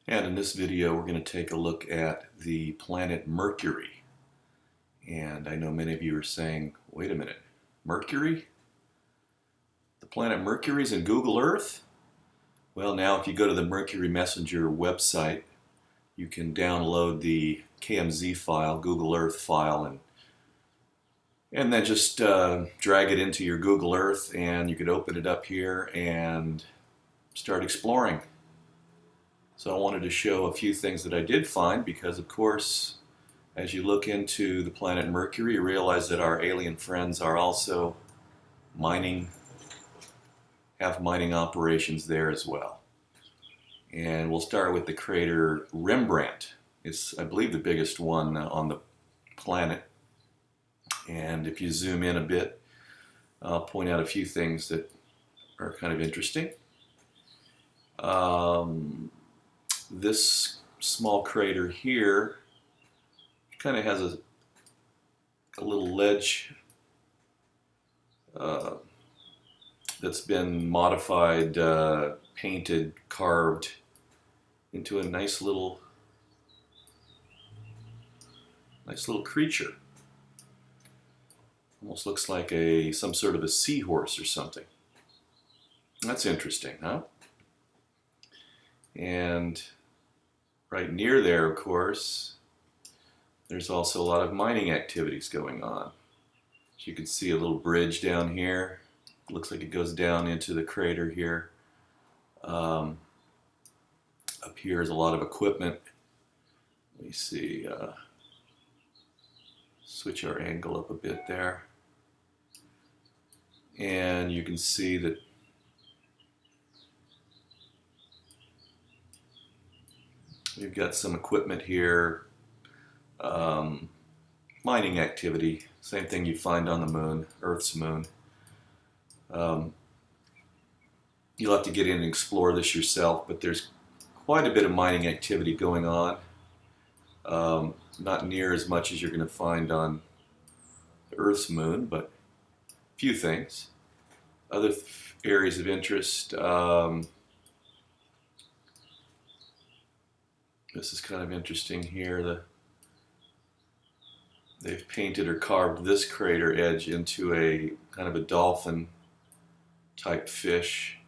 And in this video, we're going to take a look at the planet Mercury. And I know many of you are saying, wait a minute, Mercury? The planet Mercury is in Google Earth? Well, now if you go to the Mercury Messenger website, you can download the KMZ file, Google Earth file, and then just drag it into your Google Earth, and you could open it up here and start exploring. So I wanted to show a few things that I did find because, of course, as you look into the planet Mercury, you realize that our alien friends are also mining, have mining operations there as well. And we'll start with the crater Rembrandt. It's, I believe, the biggest one on the planet. And if you zoom in a bit, I'll point out a few things that are kind of interesting. This small crater here kind of has a little ledge that's been modified, painted, carved into a nice little creature. Almost looks like some sort of a seahorse or something. That's interesting, huh? And right near there, of course, there's also a lot of mining activities going on. As you can see, a little bridge down here. Looks like it goes down into the crater here. Up here is a lot of equipment. Let me see. Switch our angle up a bit there. And you can see that we've got some equipment here, mining activity, same thing you find on the moon, Earth's moon. You'll have to get in and explore this yourself, but there's quite a bit of mining activity going on. Not near as much as you're going to find on the Earth's moon, but a few things. Other areas of interest. This is kind of interesting here. They've painted or carved this crater edge into a kind of a dolphin type fish.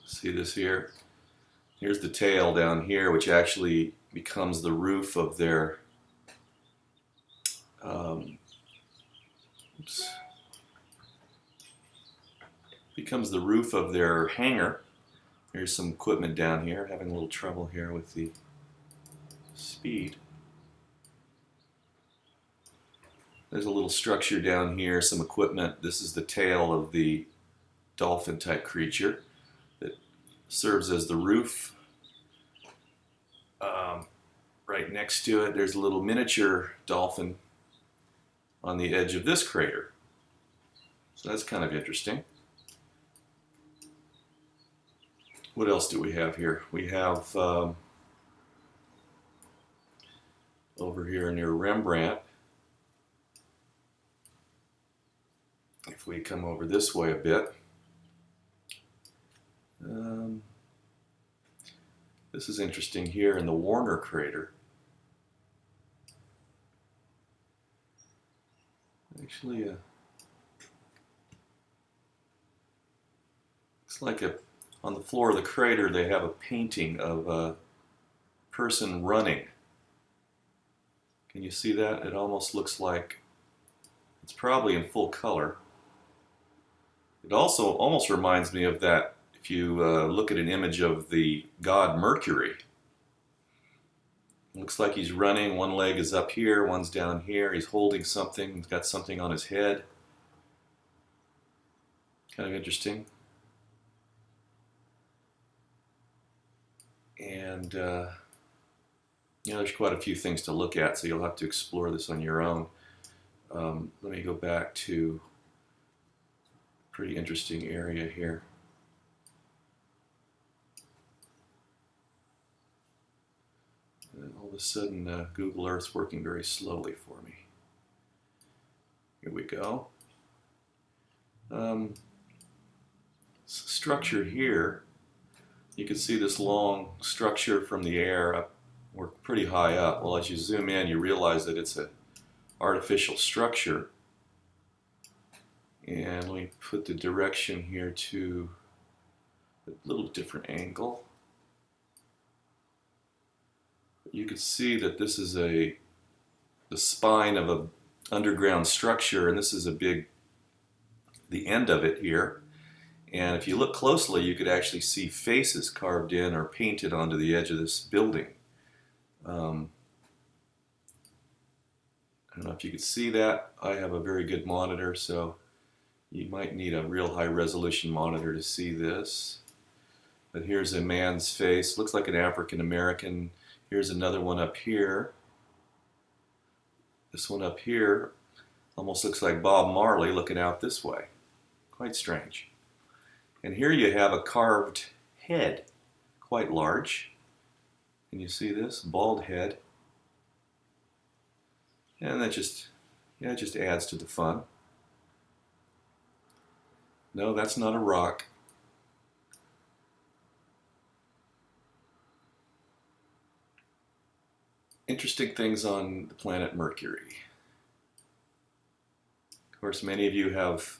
See this here? Here's the tail down here, which actually becomes the roof of their hangar. Here's some equipment down here. Having a little trouble here with the speed. There's a little structure down here, some equipment. This is the tail of the dolphin type creature that serves as the roof. Right next to it, there's a little miniature dolphin on the edge of this crater. So that's kind of interesting. What else do we have here? We have over here near Rembrandt. If we come over this way a bit, this is interesting here in the Warner crater. Actually, looks like on the floor of the crater they have a painting of a person running. Can you see that? It almost looks like it's probably in full color. It also almost reminds me of that if you look at an image of the god Mercury. It looks like he's running. One leg is up here, one's down here. He's holding something. He's got something on his head. Kind of interesting. And there's quite a few things to look at, so you'll have to explore this on your own. Let me go back to a pretty interesting area here. And all of a sudden, Google Earth's working very slowly for me. Here we go. Structure here You can see this long structure from the air up. We're pretty high up. Well, as you zoom in, you realize that it's an artificial structure. And let me put the direction here to a little different angle. You can see that this is the spine of an underground structure, and this is the end of it here. And if you look closely, you could actually see faces carved in or painted onto the edge of this building. I don't know if you could see that. I have a very good monitor, so you might need a real high resolution monitor to see this. But here's a man's face. Looks like an African American. Here's another one up here. This one up here almost looks like Bob Marley looking out this way. Quite strange. And here you have a carved head, quite large. Can you see this? Bald head. And that just adds to the fun. No, that's not a rock. Interesting things on the planet Mercury. Of course, many of you have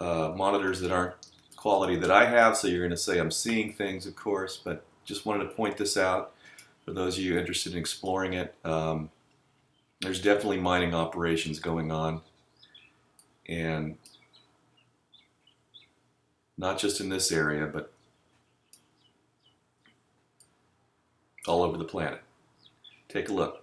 monitors that aren't quality that I have, so you're going to say I'm seeing things, of course, but just wanted to point this out for those of you interested in exploring it. There's definitely mining operations going on, and not just in this area, but all over the planet. Take a look.